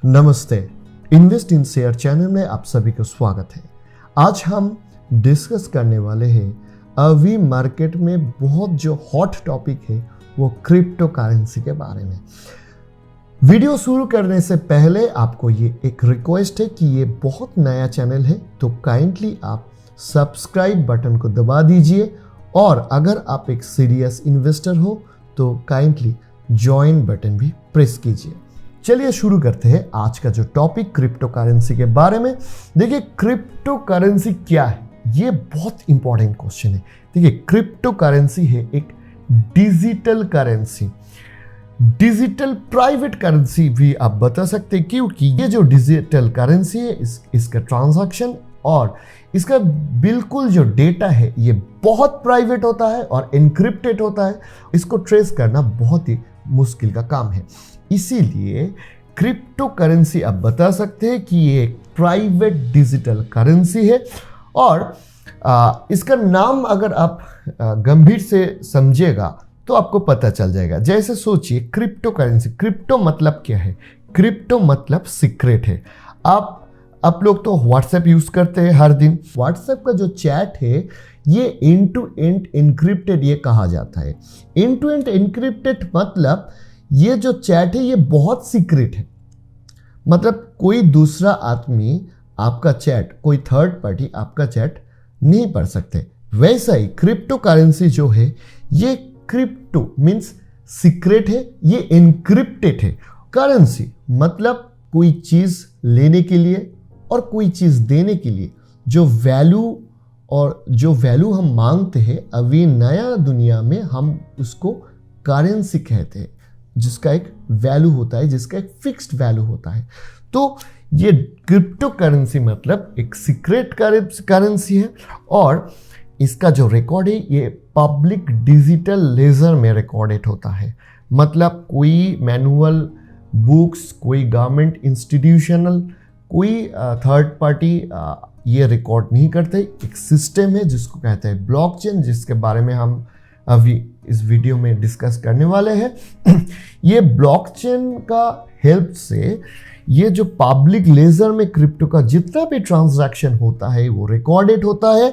नमस्ते, invest in share channel में आप सभी को स्वागत है। आज हम डिस्कस करने वाले हैं अभी मार्केट में बहुत जो हॉट टॉपिक है वो क्रिप्टो करेंसी के बारे में। वीडियो शुरू करने से पहले आपको ये एक रिक्वेस्ट है कि ये बहुत नया चैनल है तो काइंडली आप सब्सक्राइब बटन को दबा दीजिए और अगर आप एक सीरियस इन्वेस्टर हो तो काइंडली ज्वाइन बटन भी प्रेस कीजिए। चलिए शुरू करते हैं आज का जो टॉपिक क्रिप्टो करेंसी के बारे में। देखिए क्रिप्टो करेंसी क्या है, ये बहुत इंपॉर्टेंट क्वेश्चन है। देखिए क्रिप्टो करेंसी है एक digital currency, digital private currency भी आप बता सकते हैं, क्योंकि ये जो डिजिटल करेंसी है इसका ट्रांजैक्शन और इसका बिल्कुल जो डेटा है ये बहुत प्राइवेट होता है और एनक्रिप्टेड होता है। इसको ट्रेस करना बहुत ही मुश्किल का काम है। इसीलिए क्रिप्टो करेंसी आप बता सकते हैं कि ये एक प्राइवेट डिजिटल करेंसी है और इसका नाम अगर आप गंभीर से समझिएगा तो आपको पता चल जाएगा। जैसे सोचिए क्रिप्टो करेंसी, क्रिप्टो मतलब क्या है? क्रिप्टो मतलब सीक्रेट है। आप लोग तो व्हाट्सएप यूज करते हैं हर दिन। व्हाट्सएप का जो चैट है ये एंड टू एंड एनक्रिप्टेड ये कहा जाता है। एंड टू एंड एनक्रिप्टेड मतलब ये जो चैट है ये बहुत सीक्रेट है, मतलब कोई दूसरा आदमी आपका चैट, कोई थर्ड पार्टी आपका चैट नहीं पढ़ सकते। वैसा ही क्रिप्टो करेंसी जो है ये क्रिप्टो मीन्स सीक्रेट है, ये एनक्रिप्टेड है। करेंसी मतलब कोई चीज लेने के लिए और कोई चीज देने के लिए जो वैल्यू हम मांगते हैं, अभी नया दुनिया में हम उसको करेंसी कहते हैं, जिसका एक वैल्यू होता है, जिसका एक फिक्स्ड वैल्यू होता है। तो ये क्रिप्टो करेंसी मतलब एक सीक्रेट करेंसी है और इसका जो रिकॉर्ड है ये पब्लिक डिजिटल लेजर में रिकॉर्डेड होता है। मतलब कोई मैनुअल बुक्स, कोई गवर्नमेंट इंस्टीट्यूशनल, कोई थर्ड पार्टी ये रिकॉर्ड नहीं करते। एक सिस्टम है जिसको कहते हैं ब्लॉकचेन, जिसके बारे में हम अभी इस वीडियो में डिस्कस करने वाले हैं। ये ब्लॉकचेन का हेल्प से ये जो पब्लिक लेजर में क्रिप्टो का जितना भी ट्रांजैक्शन होता है वो रिकॉर्डेड होता है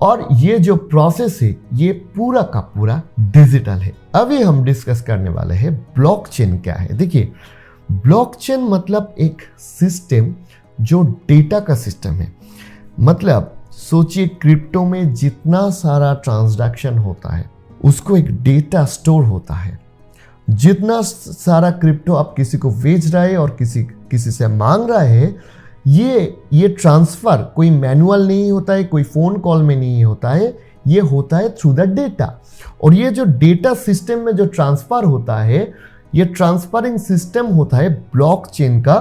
और ये जो प्रोसेस है ये पूरा का पूरा डिजिटल है। अभी हम डिस्कस करने वाले हैं ब्लॉकचेन क्या है। देखिए ब्लॉकचेन मतलब एक सिस्टम जो डेटा का सिस्टम है। मतलब सोचिए क्रिप्टो में जितना सारा ट्रांजैक्शन होता है उसको एक डेटा स्टोर होता है। जितना सारा क्रिप्टो आप किसी को बेच रहे हैं और किसी से मांग रहे हैं, ये ट्रांसफर कोई मैनुअल नहीं होता है, कोई फोन कॉल में नहीं होता है, ये होता है थ्रू द डेटा। और ये जो डेटा सिस्टम में जो ट्रांसफर होता है ये ट्रांसफरिंग सिस्टम होता है ब्लॉकचेन का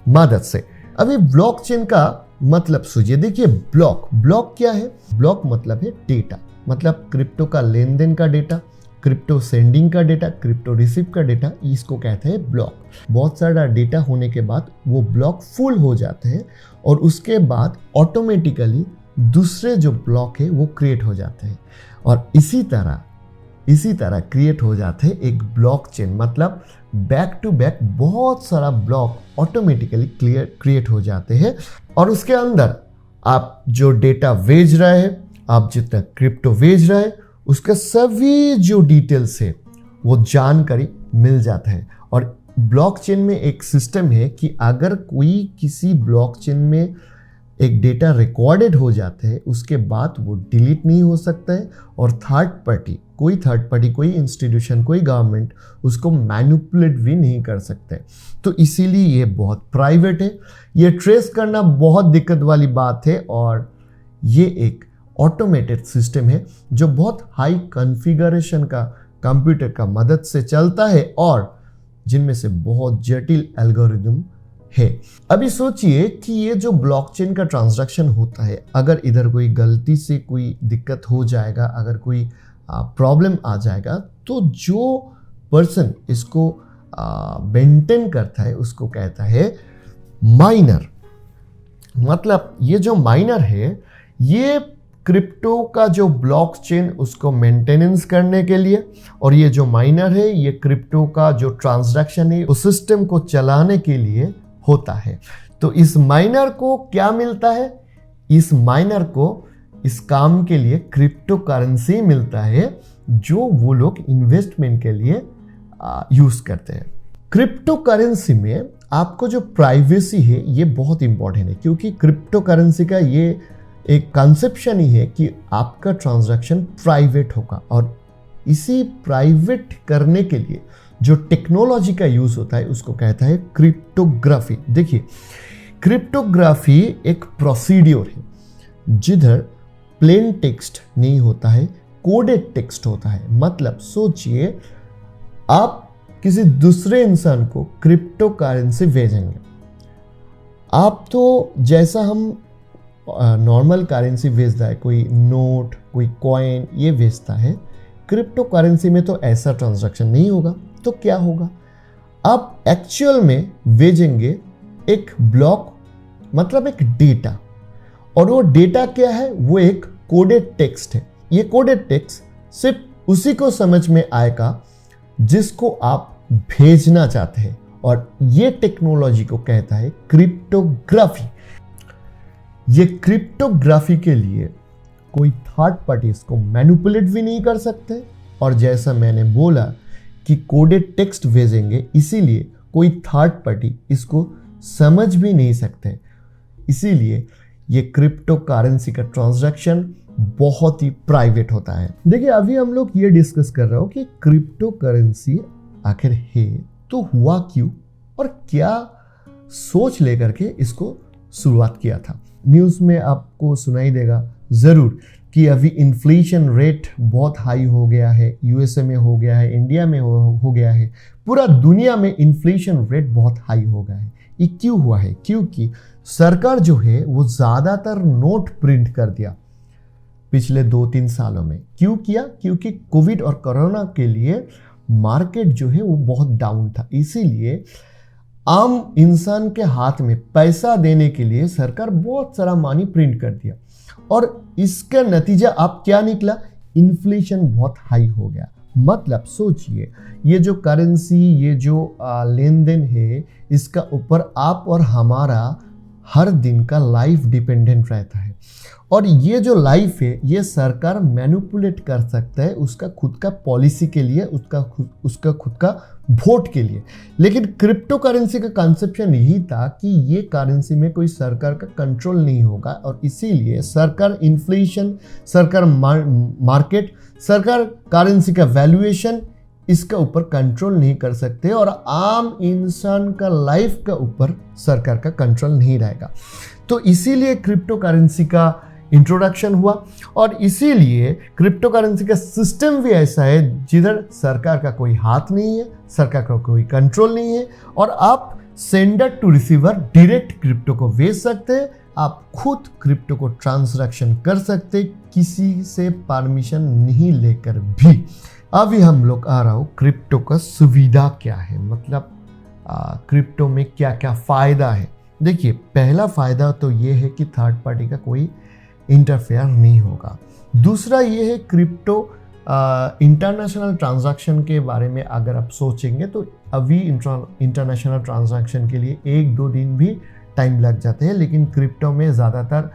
मदद से। अभी ब्लॉकचेन का मतलब सोचिए। देखिए ब्लॉक क्या है? ब्लॉक मतलब है डेटा, मतलब क्रिप्टो का लेन देन का डेटा, क्रिप्टो सेंडिंग का डेटा, क्रिप्टो रिसीव का डेटा, इसको कहते हैं ब्लॉक। बहुत सारा डेटा होने के बाद वो ब्लॉक फुल हो जाते हैं और उसके बाद ऑटोमेटिकली दूसरे जो ब्लॉक है वो क्रिएट हो जाते हैं और इसी तरह क्रिएट हो जाते हैं एक ब्लॉकचेन। मतलब बैक टू बैक बहुत सारा ब्लॉक ऑटोमेटिकली क्रिएट हो जाते हैं और उसके अंदर आप जो डेटा भेज रहे हैं, आप जितना क्रिप्टो भेज रहे हैं, उसका सभी जो डिटेल्स है वो जानकारी मिल जाता है। और ब्लॉकचेन में एक सिस्टम है कि अगर कोई किसी ब्लॉकचेन में एक डेटा रिकॉर्डेड हो जाते हैं उसके बाद वो डिलीट नहीं हो सकता है और थर्ड पार्टी, कोई इंस्टीट्यूशन, कोई गवर्नमेंट उसको मैनिपुलेट भी नहीं कर सकते। तो इसीलिए ये बहुत प्राइवेट है, ये ट्रेस करना बहुत दिक्कत वाली बात है और ये एक ऑटोमेटेड सिस्टम है जो बहुत हाई कॉन्फ़िगरेशन का कंप्यूटर का मदद से चलता है और जिनमें से बहुत जटिल एल्गोरिदम है। अभी सोचिए कि ये जो ब्लॉकचेन का ट्रांजैक्शन होता है, अगर इधर कोई गलती से कोई दिक्कत हो जाएगा, अगर कोई प्रॉब्लम आ जाएगा, तो जो पर्सन इसको मेंटेन करता है उसको कहता है माइनर। मतलब ये जो माइनर है ये क्रिप्टो का जो ब्लॉकचेन उसको मेंटेनेंस करने के लिए, और ये जो माइनर है ये क्रिप्टो का जो ट्रांजैक्शन है उस सिस्टम को चलाने के लिए होता है। तो इस माइनर को क्या मिलता है? इस माइनर को इस काम के लिए क्रिप्टो करेंसी मिलता है जो वो लोग इन्वेस्टमेंट के लिए यूज करते हैं। क्रिप्टो करेंसी में आपको जो प्राइवेसी है ये बहुत इंपॉर्टेंट है, क्योंकि क्रिप्टो करेंसी का ये एक कंसेप्शन ही है कि आपका ट्रांजैक्शन प्राइवेट होगा, और इसी प्राइवेट करने के लिए जो टेक्नोलॉजी का यूज होता है उसको कहता है क्रिप्टोग्राफी। देखिए, क्रिप्टोग्राफी एक प्रोसीड्योर है जिधर प्लेन टेक्स्ट नहीं होता है, कोडेड टेक्स्ट होता है। मतलब सोचिए, आप किसी दूसरे इंसान को क्रिप्टो करेंसी भेजेंगे। आप तो जैसा हम नॉर्मल करेंसी भेजता है, कोई नोट, कोई कॉइन, ये भेजता है, क्रिप्टो करेंसी में तो ऐसा ट्रांजैक्शन नहीं होगा। तो क्या होगा? आप एक्चुअल में भेजेंगे एक ब्लॉक, मतलब एक डेटा, और वो डेटा क्या है? वो एक कोडेड टेक्स्ट है। ये कोडेड टेक्स्ट सिर्फ उसी को समझ में आएगा जिसको आप भेजना चाहते हैं, और ये टेक्नोलॉजी को कहता है क्रिप्टोग्राफी। ये क्रिप्टोग्राफी के लिए कोई थर्ड पार्टी इसको मैनिपुलेट भी नहीं कर सकते, और जैसा मैंने बोला कि कोडेड टेक्स्ट भेजेंगे, इसीलिए कोई थर्ड पार्टी इसको समझ भी नहीं सकते। इसीलिए ये क्रिप्टो करेंसी का ट्रांजैक्शन बहुत ही प्राइवेट होता है। देखिए, अभी हम लोग ये डिस्कस कर रहे हो कि क्रिप्टो करेंसी आखिर है तो हुआ क्यों, और क्या सोच लेकर के इसको शुरुआत किया था। न्यूज़ में आपको सुनाई देगा ज़रूर कि अभी इन्फ्लेशन रेट बहुत हाई हो गया है, यूएसए में हो गया है, इंडिया में हो गया है, पूरा दुनिया में इन्फ्लेशन रेट बहुत हाई हो गया है। ये क्यों हुआ है? क्योंकि सरकार जो है वो ज़्यादातर नोट प्रिंट कर दिया पिछले 2-3 सालों में। क्यों किया? क्योंकि कोविड और कोरोना के लिए मार्केट जो है वो बहुत डाउन था, इसीलिए आम इंसान के हाथ में पैसा देने के लिए सरकार बहुत सारा मनी प्रिंट कर दिया, और इसका नतीजा आप क्या निकला? इन्फ्लेशन बहुत हाई हो गया। मतलब सोचिए, ये जो करेंसी, ये जो लेन देन है, इसका ऊपर आप और हमारा हर दिन का लाइफ डिपेंडेंट रहता है, और ये जो लाइफ है ये सरकार मैनिपुलेट कर सकता है उसका खुद का पॉलिसी के लिए, उसका खुद का वोट के लिए। लेकिन क्रिप्टो करेंसी का कंसेप्शन यही था कि ये करेंसी में कोई सरकार का कंट्रोल नहीं होगा, और इसीलिए सरकार इन्फ्लेशन, सरकार मार्केट, सरकार करेंसी का वैल्यूएशन, इसका ऊपर कंट्रोल नहीं कर सकते, और आम इंसान का लाइफ का ऊपर सरकार का कंट्रोल नहीं रहेगा। तो इसीलिए क्रिप्टो करेंसी का इंट्रोडक्शन हुआ, और इसीलिए क्रिप्टो करेंसी का सिस्टम भी ऐसा है जिधर सरकार का कोई हाथ नहीं है, सरकार का कोई कंट्रोल नहीं है, और आप sender to receiver direct crypto को भेज सकते हैं, आप खुद क्रिप्टो को ट्रांजैक्शन कर सकते, किसी से परमिशन नहीं लेकर भी। अभी हम लोग आ रहा हूँ क्रिप्टो का सुविधा क्या है, मतलब क्रिप्टो में क्या क्या फ़ायदा है। देखिए, पहला फ़ायदा तो ये है कि थर्ड पार्टी का कोई इंटरफेयर नहीं होगा। दूसरा ये है क्रिप्टो इंटरनेशनल ट्रांजैक्शन के बारे में अगर आप सोचेंगे तो अभी इंटरनेशनल ट्रांजैक्शन के लिए 1-2 दिन भी टाइम लग जाते हैं, लेकिन क्रिप्टो में ज़्यादातर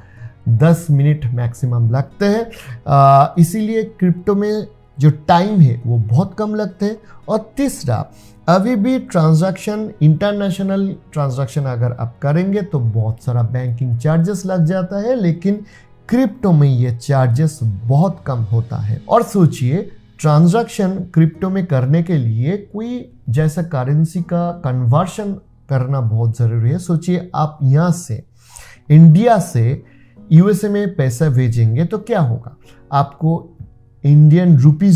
10 मिनट मैक्सिमम लगते हैं। इसीलिए क्रिप्टो में जो टाइम है वो बहुत कम लगते हैं। और तीसरा, अभी भी ट्रांजैक्शन, इंटरनेशनल ट्रांजैक्शन अगर आप करेंगे तो बहुत सारा बैंकिंग चार्जेस लग जाता है, लेकिन क्रिप्टो में ये चार्जेस बहुत कम होता है। और सोचिए, ट्रांजैक्शन क्रिप्टो में करने के लिए कोई जैसा करेंसी का कन्वर्शन करना बहुत ज़रूरी है। सोचिए, आप यहाँ से इंडिया से यूएसए में पैसा भेजेंगे तो क्या होगा? आपको इंडियन रुपीस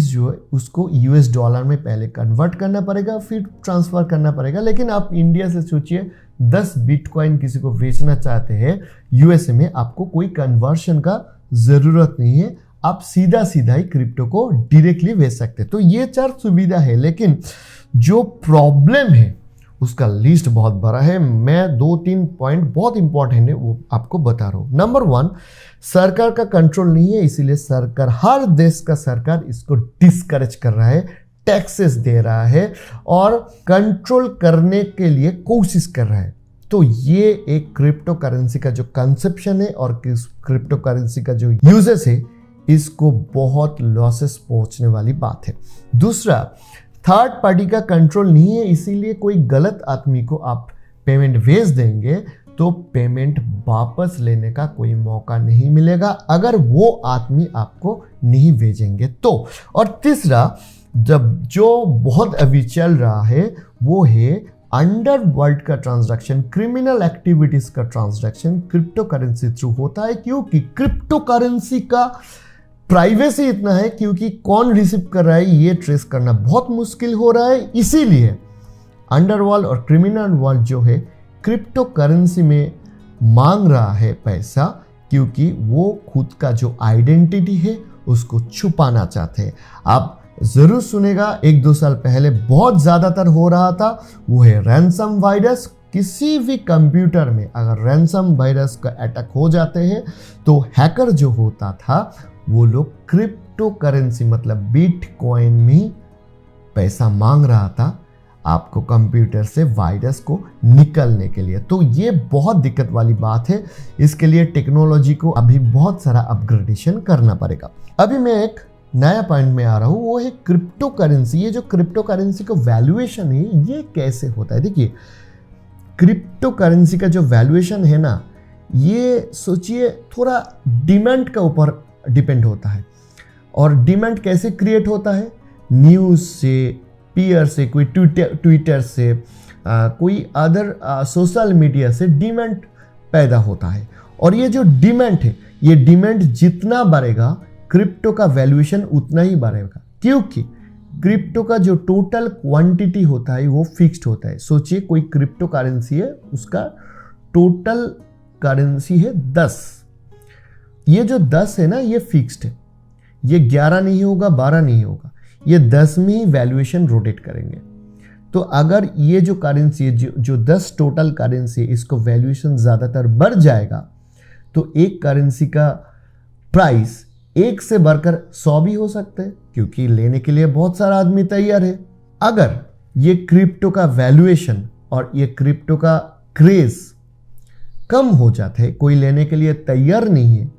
जो है उसको यूएस डॉलर में पहले कन्वर्ट करना पड़ेगा, फिर ट्रांसफ़र करना पड़ेगा। लेकिन आप इंडिया से सोचिए 10 बिटकॉइन किसी को बेचना चाहते हैं यूएसए में, आपको कोई कन्वर्शन का ज़रूरत नहीं है, आप सीधा ही क्रिप्टो को डायरेक्टली भेज सकते हैं। तो ये 4 सुविधा है, लेकिन जो प्रॉब्लम है उसका लिस्ट बहुत बड़ा है। मैं 2-3 पॉइंट बहुत इंपॉर्टेंट है वो आपको बता रहा हूँ। नंबर 1, सरकार का कंट्रोल नहीं है, इसीलिए सरकार, हर देश का सरकार इसको डिस्करेज कर रहा है टैक्सेस दे रहा है और कंट्रोल करने के लिए कोशिश कर रहा है। तो ये एक क्रिप्टो करेंसी का जो कंसेप्शन है और क्रिप्टो करेंसी का जो यूजेस है, इसको बहुत लॉसेस पहुंचने वाली बात है। दूसरा, थर्ड पार्टी का कंट्रोल नहीं है, इसीलिए कोई गलत आदमी को आप पेमेंट भेज देंगे तो पेमेंट वापस लेने का कोई मौका नहीं मिलेगा अगर वो आदमी आपको नहीं भेजेंगे तो। और तीसरा, जब जो बहुत अभी चल रहा है वो है अंडरवर्ल्ड का ट्रांजैक्शन, क्रिमिनल एक्टिविटीज का ट्रांजैक्शन क्रिप्टो करेंसी थ्रू होता है, क्योंकि क्रिप्टो करेंसी का प्राइवेसी इतना है, क्योंकि कौन रिसीव कर रहा है ये ट्रेस करना बहुत मुश्किल हो रहा है। इसीलिए अंडरवर्ल्ड और क्रिमिनल वर्ल्ड जो है क्रिप्टो करेंसी में मांग रहा है पैसा, क्योंकि वो खुद का जो आइडेंटिटी है उसको छुपाना चाहते हैं। आप जरूर सुनेगा, 1-2 साल पहले बहुत ज़्यादातर हो रहा था, वो है रैंसम वायरस। किसी भी कंप्यूटर में अगर रैंसम वायरस का अटैक हो जाते हैं तो हैकर जो होता था वो लोग क्रिप्टो करेंसी मतलब बिटकॉइन में पैसा मांग रहा था आपको कंप्यूटर से वायरस को निकलने के लिए। तो ये बहुत दिक्कत वाली बात है, इसके लिए टेक्नोलॉजी को अभी बहुत सारा अपग्रेडेशन करना पड़ेगा। अभी मैं एक नया पॉइंट में आ रहा हूँ, वो है क्रिप्टो करेंसी। ये जो क्रिप्टो करेंसी का वैल्यूएशन है ये कैसे होता है? देखिए, क्रिप्टो करेंसी का जो वैल्यूएशन है ना, ये सोचिए थोड़ा डिमांड के ऊपर डिपेंड होता है। और डिमांड कैसे क्रिएट होता है? न्यूज़ से, पीयर से, कोई ट्विटर से, कोई अदर सोशल मीडिया से डिमांड पैदा होता है। और ये जो डिमांड है, ये डिमांड जितना बढ़ेगा क्रिप्टो का वैल्यूएशन उतना ही बढ़ेगा, क्योंकि क्रिप्टो का जो टोटल क्वांटिटी होता है वो फिक्स्ड होता है। सोचिए कोई क्रिप्टो करेंसी है, उसका टोटल करेंसी है 10। ये जो 10 है ना, ये फिक्स्ड है, ये 11 नहीं होगा, 12 नहीं होगा, ये 10 में ही वैल्यूएशन रोटेट करेंगे। तो अगर ये जो करेंसी है, जो 10 टोटल करेंसी है, इसको वैल्यूएशन ज़्यादातर बढ़ जाएगा तो एक करेंसी का प्राइस 1 से बढ़कर 100 भी हो सकते हैं, क्योंकि लेने के लिए बहुत सारा आदमी तैयार है। अगर ये क्रिप्टो का वैल्यूएशन और ये क्रिप्टो का क्रेज कम हो जाता है, कोई लेने के लिए तैयार नहीं है,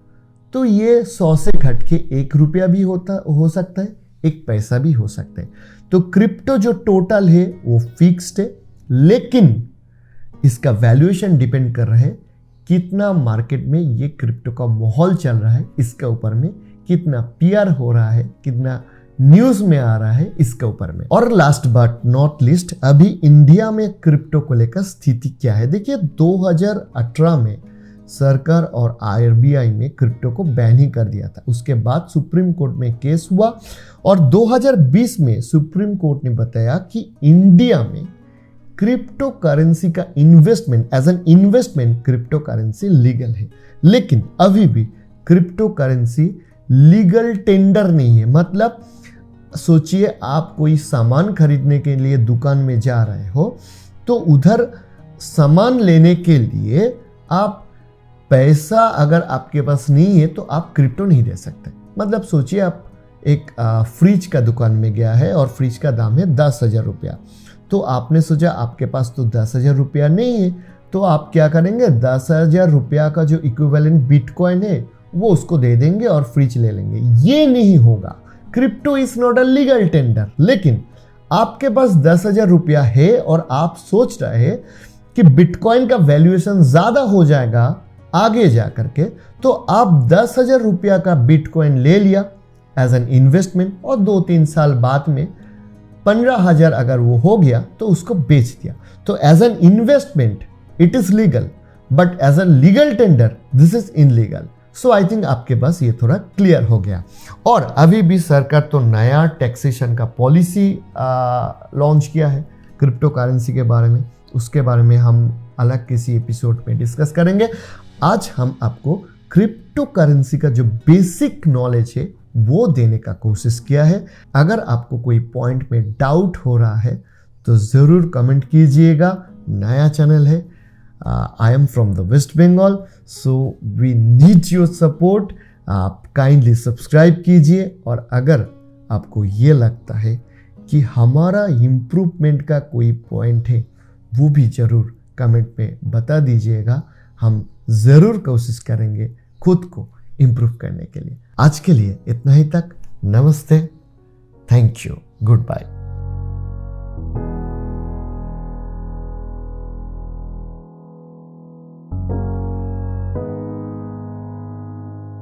तो ये 100 से घट के 1 रुपया भी हो सकता है, 1 पैसा भी हो सकता है। तो क्रिप्टो जो टोटल है वो फिक्स्ड है, लेकिन इसका वैल्यूएशन डिपेंड कर रहा है कितना मार्केट में ये क्रिप्टो का माहौल चल रहा है, इसके ऊपर में कितना पीआर हो रहा है, कितना न्यूज में आ रहा है, इसके ऊपर में। और लास्ट बट नॉट लिस्ट, अभी इंडिया में क्रिप्टो को लेकर स्थिति क्या है? देखिए, 2018 में सरकार और आरबीआई ने क्रिप्टो को बैन ही कर दिया था। उसके बाद सुप्रीम कोर्ट में केस हुआ और 2020 में सुप्रीम कोर्ट ने बताया कि इंडिया में क्रिप्टो करेंसी का investment, as an investment cryptocurrency legal है। लेकिन अभी भी क्रिप्टो करेंसी लीगल टेंडर नहीं है। मतलब सोचिए, आप कोई सामान खरीदने के लिए दुकान में जा रहे हो, तो उधर सामान लेने के लिए आप पैसा अगर आपके पास नहीं है तो आप क्रिप्टो नहीं दे सकते। मतलब सोचिए, आप एक फ्रिज का दुकान में गया है और फ्रिज का दाम है 10,000 रुपया, तो आपने सोचा आपके पास तो 10,000 रुपया नहीं है, तो आप क्या करेंगे? 10,000 रुपया का जो इक्विवेलेंट बिटकॉइन है वो उसको दे देंगे और फ्रिज ले लेंगे। ये नहीं होगा। Crypto is not a legal tender. लेकिन आपके पास 10,000 रुपया है और आप सोच रहे हैं कि बिटकॉइन का वैल्यूएशन ज्यादा हो जाएगा आगे जा करके, तो आप 10,000 रुपया का बिटकॉइन ले लिया एज एन इन्वेस्टमेंट और 2-3 साल बाद में 15,000 अगर वो हो गया तो उसको बेच दिया। तो as an investment it is legal, but as a legal tender this is illegal. So I think आपके पास ये थोड़ा क्लियर हो गया। और अभी भी सरकार तो नया टैक्सेशन का पॉलिसी लॉन्च किया है क्रिप्टो करेंसी के बारे में, उसके बारे में हम अलग किसी एपिसोड में डिस्कस करेंगे। आज हम आपको क्रिप्टो करेंसी का जो बेसिक नॉलेज है वो देने का कोशिश किया है। अगर आपको कोई पॉइंट में डाउट हो रहा है तो ज़रूर कमेंट कीजिएगा। नया चैनल है, I am from the West Bengal, so we need your support. आप काइंडली सब्सक्राइब कीजिए। और अगर आपको ये लगता है कि हमारा इम्प्रूवमेंट का कोई पॉइंट है वो भी ज़रूर कमेंट में बता दीजिएगा। हम ज़रूर कोशिश करेंगे खुद को इम्प्रूव करने के लिए। आज के लिए इतना ही तक। नमस्ते, थैंक यू, गुड बाय।